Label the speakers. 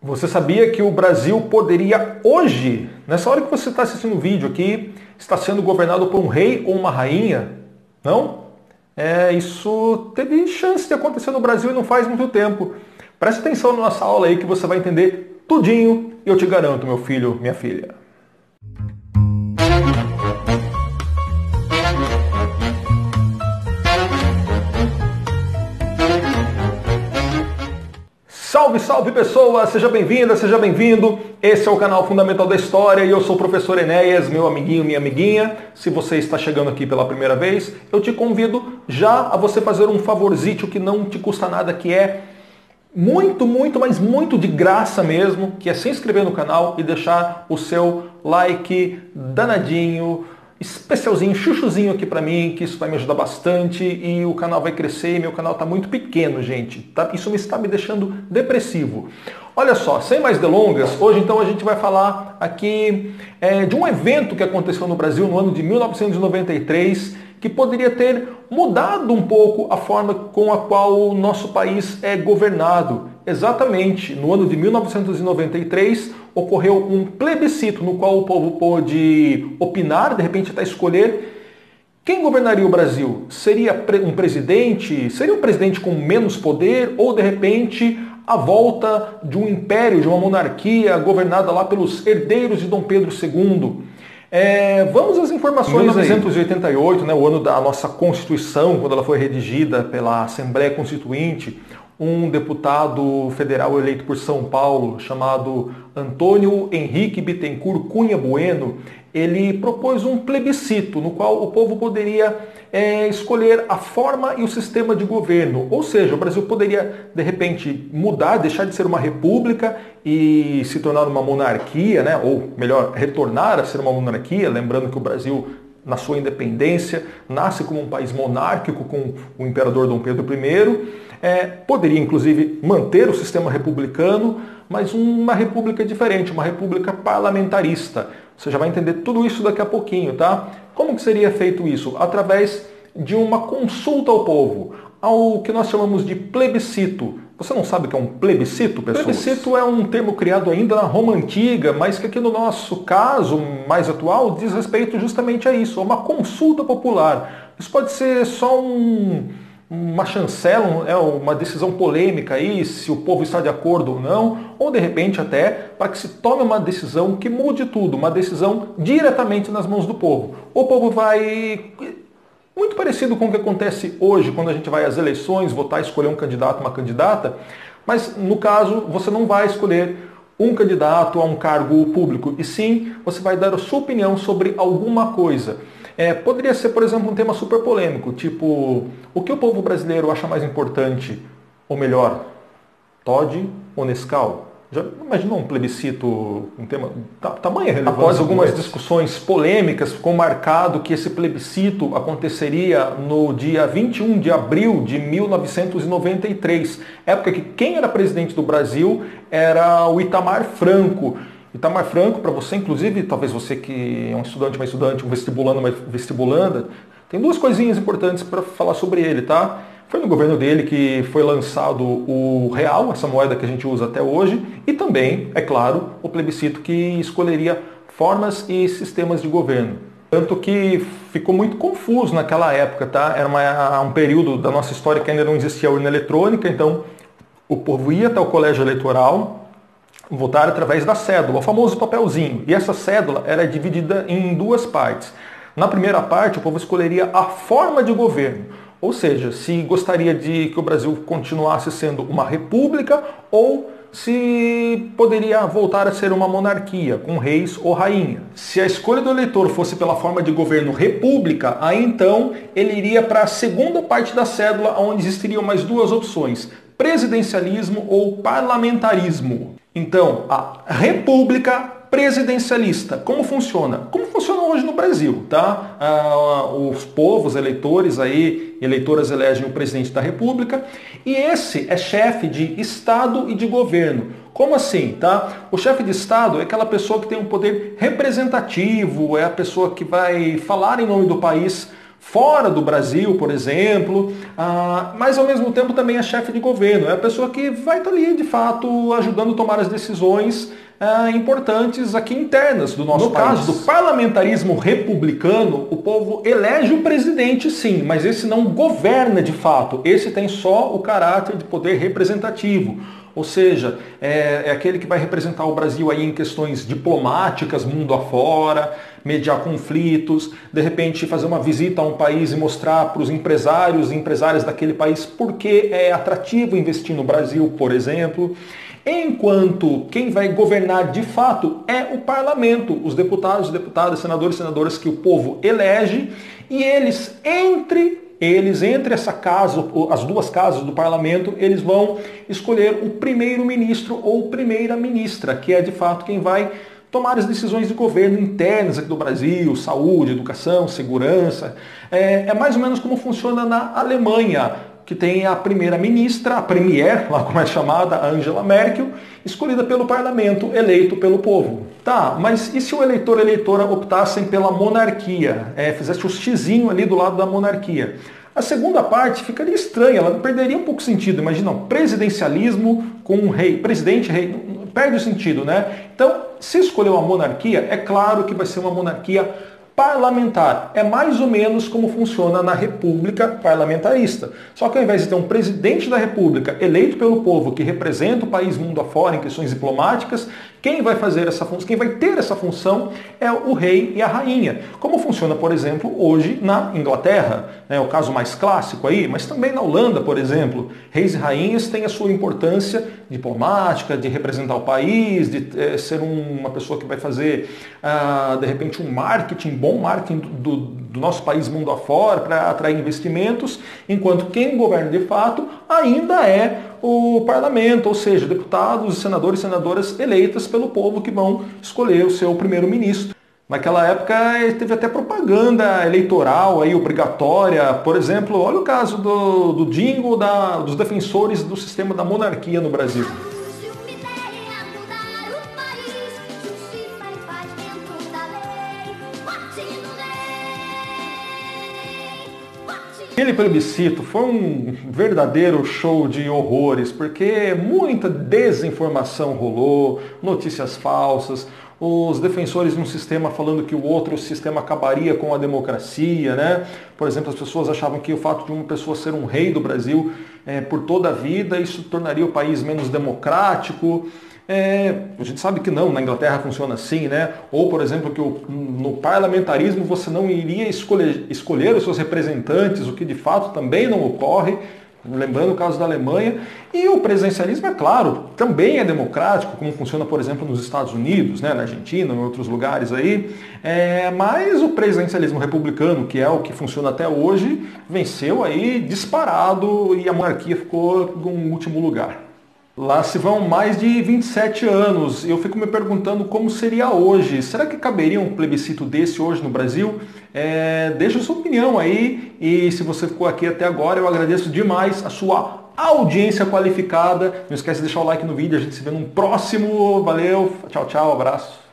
Speaker 1: Você sabia que o Brasil poderia hoje, nessa hora que você está assistindo o vídeo aqui, estar sendo governado por um rei ou uma rainha? Não? Isso teve chance de acontecer no Brasil e não faz muito tempo. Preste atenção na nossa aula aí que você vai entender tudinho e eu te garanto, meu filho, minha filha. Salve, salve pessoa! Seja bem-vinda, seja bem-vindo. Esse é o canal Fundamental da História e eu sou o professor Enéas, meu amiguinho, minha amiguinha. Se você está chegando aqui pela primeira vez, eu te convido já a você fazer um favorzito que não te custa nada, que é muito, mas muito de graça mesmo, que é se inscrever no canal e deixar o seu like danadinho, especialzinho, chuchuzinho aqui pra mim, que isso vai me ajudar bastante e o canal vai crescer. E meu canal tá muito pequeno, gente. Tá? Isso está me deixando depressivo. Olha só, sem mais delongas, hoje então a gente vai falar aqui de um evento que aconteceu no Brasil no ano de 1993, que poderia ter mudado um pouco a forma com a qual o nosso país é governado. Exatamente, no ano de 1993 ocorreu um plebiscito no qual o povo pôde opinar, de repente até escolher quem governaria o Brasil. Seria um presidente? Seria um presidente com menos poder? Ou de repente a volta de um império, de uma monarquia governada lá pelos herdeiros de Dom Pedro II? Vamos às informações. 1988, o ano da nossa Constituição, quando ela foi redigida pela Assembleia Constituinte, um deputado federal eleito por São Paulo, chamado Antônio Henrique Bittencourt Cunha Bueno, ele propôs um plebiscito no qual o povo poderia escolher a forma e o sistema de governo. Ou seja, o Brasil poderia, de repente, mudar, deixar de ser uma república e se tornar uma monarquia, ou melhor, retornar a ser uma monarquia, lembrando que o Brasil, na sua independência, nasce como um país monárquico com o imperador Dom Pedro I. Poderia, inclusive, manter o sistema republicano, mas uma república diferente, uma república parlamentarista. Você já vai entender tudo isso daqui a pouquinho, tá? Como que seria feito isso? Através de uma consulta ao povo, ao que nós chamamos de plebiscito. Você não sabe o que é um plebiscito, pessoal? Plebiscito é um termo criado ainda na Roma Antiga, mas que aqui no nosso caso mais atual diz respeito justamente a isso, a uma consulta popular. Isso pode ser só uma chancela, uma decisão polêmica aí, se o povo está de acordo ou não, ou de repente até para que se tome uma decisão que mude tudo, uma decisão diretamente nas mãos do povo. O povo vai, muito parecido com o que acontece hoje, quando a gente vai às eleições, votar, escolher um candidato, uma candidata, mas no caso você não vai escolher um candidato a um cargo público, e sim você vai dar a sua opinião sobre alguma coisa. Poderia ser, por exemplo, um tema super polêmico, tipo, o que o povo brasileiro acha mais importante, ou melhor, Toddy ou Nescau? Já imaginou um plebiscito, um tema tamanha relevância? Após algumas discussões polêmicas, ficou marcado que esse plebiscito aconteceria no dia 21 de abril de 1993, época que quem era presidente do Brasil era o Itamar Franco. Itamar Franco, para você, inclusive, talvez você que é um estudante, um vestibulando, uma vestibulanda, tem duas coisinhas importantes para falar sobre ele, tá? Foi no governo dele que foi lançado o real, essa moeda que a gente usa até hoje, e também, é claro, o plebiscito que escolheria formas e sistemas de governo. Tanto que ficou muito confuso naquela época, tá? Era um período da nossa história que ainda não existia a urna eletrônica, então o povo ia até o colégio eleitoral, votar através da cédula, o famoso papelzinho. E essa cédula era dividida em duas partes. Na primeira parte, o povo escolheria a forma de governo, ou seja, se gostaria de que o Brasil continuasse sendo uma república ou se poderia voltar a ser uma monarquia, com reis ou rainha. Se a escolha do eleitor fosse pela forma de governo república, aí então ele iria para a segunda parte da cédula, onde existiriam mais duas opções: presidencialismo ou parlamentarismo. Então, a república presidencialista, como funciona? Como funciona hoje no Brasil, tá? Os povos, eleitores aí, eleitoras elegem o presidente da república e esse é chefe de Estado e de governo. Como assim, tá? O chefe de Estado é aquela pessoa que tem um poder representativo, é a pessoa que vai falar em nome do país fora do Brasil, por exemplo, mas ao mesmo tempo também é chefe de governo, é a pessoa que vai estar ali de fato ajudando a tomar as decisões importantes aqui internas do nosso país. No caso do parlamentarismo republicano, o povo elege o presidente sim, mas esse não governa de fato, esse tem só o caráter de poder representativo. Ou seja, é aquele que vai representar o Brasil aí em questões diplomáticas, mundo afora, mediar conflitos, de repente fazer uma visita a um país e mostrar para os empresários e empresárias daquele país por que é atrativo investir no Brasil, por exemplo. Enquanto quem vai governar de fato é o parlamento, os deputados, deputadas, senadores, senadoras que o povo elege, e entre essa casa, as duas casas do parlamento, eles vão escolher o primeiro-ministro ou primeira-ministra, que é de fato quem vai tomar as decisões de governo internas aqui do Brasil, saúde, educação, segurança. É mais ou menos como funciona na Alemanha, que tem a primeira-ministra, a premier, lá como é chamada, a Angela Merkel, escolhida pelo parlamento, eleito pelo povo. Tá, mas e se o eleitor e a eleitora optassem pela monarquia, fizesse o xizinho ali do lado da monarquia? A segunda parte ficaria estranha, ela perderia um pouco o sentido. Imagina, presidencialismo com um rei, presidente, rei, perde o sentido, né? Então, se escolher uma monarquia, é claro que vai ser uma monarquia parlamentar. É mais ou menos como funciona na República parlamentarista. Só que ao invés de ter um presidente da República eleito pelo povo que representa o país mundo afora em questões diplomáticas, quem vai fazer essa função, quem vai ter essa função é o rei e a rainha. Como funciona, por exemplo, hoje na Inglaterra, é o caso mais clássico aí, mas também na Holanda, por exemplo. Reis e rainhas têm a sua importância diplomática, de representar o país, de ser uma pessoa que vai fazer, de repente, um marketing, bom marketing do nosso país mundo afora para atrair investimentos, enquanto quem governa de fato ainda é o parlamento, ou seja, deputados, senadores e senadoras eleitas pelo povo que vão escolher o seu primeiro-ministro. Naquela época teve até propaganda eleitoral aí obrigatória. Por exemplo, olha o caso do jingle dos defensores do sistema da monarquia no Brasil. Aquele plebiscito foi um verdadeiro show de horrores, porque muita desinformação rolou, notícias falsas, os defensores de um sistema falando que o outro sistema acabaria com a democracia, né? Por exemplo, as pessoas achavam que o fato de uma pessoa ser um rei do Brasil por toda a vida, isso tornaria o país menos democrático. A gente sabe que não, na Inglaterra funciona assim, né? Ou, por exemplo, que no parlamentarismo você não iria escolher os seus representantes, o que de fato também não ocorre, lembrando o caso da Alemanha. E o presidencialismo, é claro, também é democrático, como funciona, por exemplo, nos Estados Unidos, né? Na Argentina, em outros lugares aí. Mas o presidencialismo republicano, que é o que funciona até hoje, venceu aí disparado e a monarquia ficou em último lugar. Lá se vão mais de 27 anos e eu fico me perguntando como seria hoje. Será que caberia um plebiscito desse hoje no Brasil? Deixa a sua opinião aí e se você ficou aqui até agora, eu agradeço demais a sua audiência qualificada. Não esquece de deixar o like no vídeo, a gente se vê num próximo. Valeu, tchau, tchau, abraço.